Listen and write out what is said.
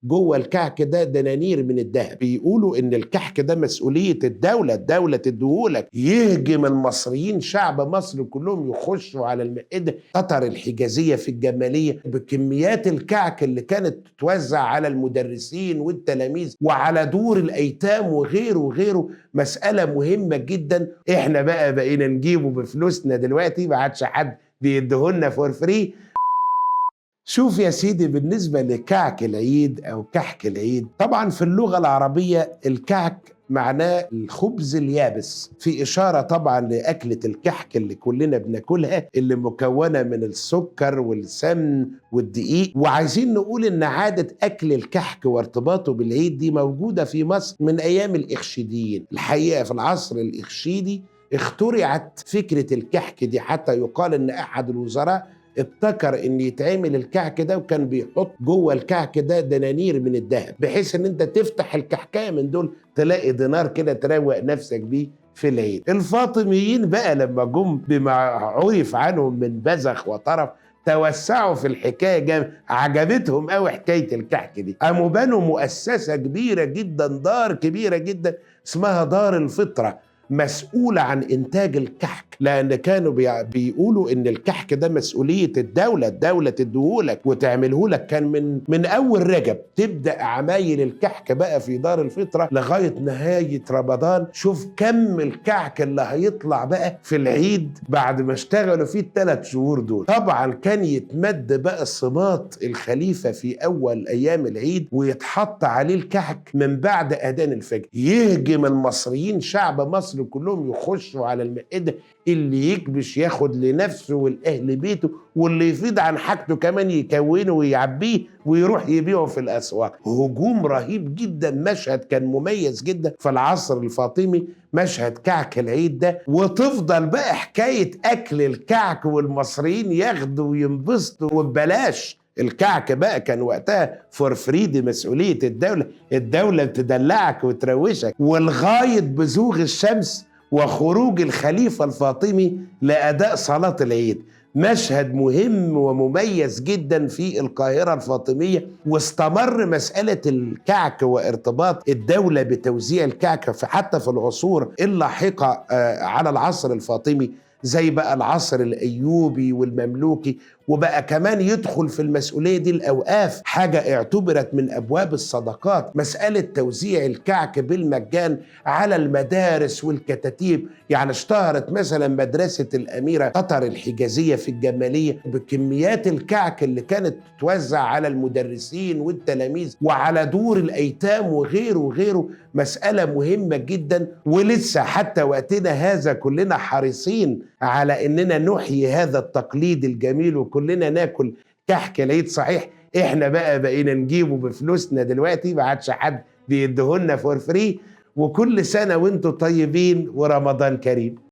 جوه الكعك ده دنانير من الذهب. بيقولوا ان الكحك ده مسؤوليه الدوله تديهولك. يهجم المصريين شعب مصر كلهم يخشوا على المائده قطر الحجازيه في الجماليه بكميات الكعك اللي كانت تتوزع على المدرسين والتلاميذ وعلى دور الايتام وغيره وغيره. مساله مهمه جدا. احنا بقينا نجيبه بفلوسنا دلوقتي، ما عادش حد بيديهولنا فور فري. شوف يا سيدي، بالنسبة لكعك العيد أو كحك العيد، طبعا في اللغة العربية الكعك معناه الخبز اليابس، في إشارة طبعا لأكلة الكحك اللي كلنا بناكلها، اللي مكونة من السكر والسمن والدقيق. وعايزين نقول إن عادة أكل الكحك وارتباطه بالعيد دي موجودة في مصر من أيام الإخشيديين. الحقيقة في العصر الإخشيدي اخترعت فكرة الكحك دي، حتى يقال إن أحد الوزراء ابتكر ان يتعمل الكعك ده، وكان بيحط جوه الكعك ده دنانير من الذهب، بحيث ان انت تفتح الكحكايه من دول تلاقي دينار كده تروق نفسك بيه في العيد. الفاطميين بقى لما جم بما عرف عنهم من بذخ وطرف توسعوا في الحكايه جامد، عجبتهم قوي حكايه الكحك دي. قاموا بنوا مؤسسه كبيره جدا، دار كبيره جدا اسمها دار الفطره، مسؤولة عن إنتاج الكحك، لأن كانوا بيقولوا إن الكحك ده مسؤولية الدولة تديهولك وتعملهولك. كان من أول رجب تبدأ عمايل الكحك بقى في دار الفطرة لغاية نهاية رمضان. شوف كم الكعك اللي هيطلع بقى في العيد بعد ما اشتغلوا فيه ال3 شهور دول. طبعا كان يتمد بقى صمات الخليفة في أول أيام العيد ويتحط عليه الكحك من بعد أذان الفجر. يهجم المصريين شعب مصر كلهم يخشوا على المائدة، اللي يكبش ياخد لنفسه والأهل بيته، واللي يفيض عن حاجته كمان يكونه ويعبيه ويروح يبيعه في الأسواق. هجوم رهيب جدا. مشهد كان مميز جدا في العصر الفاطمي، مشهد كعك العيد ده. وتفضل بقى حكاية أكل الكعك والمصريين ياخدوا وينبسطوا وببلاش. الكعك بقى كان وقتها فور فري، دي مسؤولية الدولة بتدلعك وتروشك. ولغاية بزوغ الشمس وخروج الخليفة الفاطمي لأداء صلاة العيد. مشهد مهم ومميز جدا في القاهرة الفاطمية. واستمر مسألة الكعك وارتباط الدولة بتوزيع الكعك حتى في العصور اللاحقة على العصر الفاطمي، زي بقى العصر الأيوبي والمملوكي. وبقى كمان يدخل في المسؤولية دي الأوقاف، حاجة اعتبرت من أبواب الصدقات، مسألة توزيع الكعك بالمجان على المدارس والكتاتيب. يعني اشتهرت مثلا مدرسة الأميرة قطر الحجازية في الجمالية بكميات الكعك اللي كانت تتوزع على المدرسين والتلاميذ وعلى دور الأيتام وغيره وغيره. مسألة مهمة جدا. ولسه حتى وقتنا هذا كلنا حريصين على إننا نحيي هذا التقليد الجميل، وكلنا ناكل كحك العيد. صحيح احنا بقينا نجيبه بفلوسنا دلوقتي، ما عادش حد بيديهولنا فور فري. وكل سنة وانتم طيبين ورمضان كريم.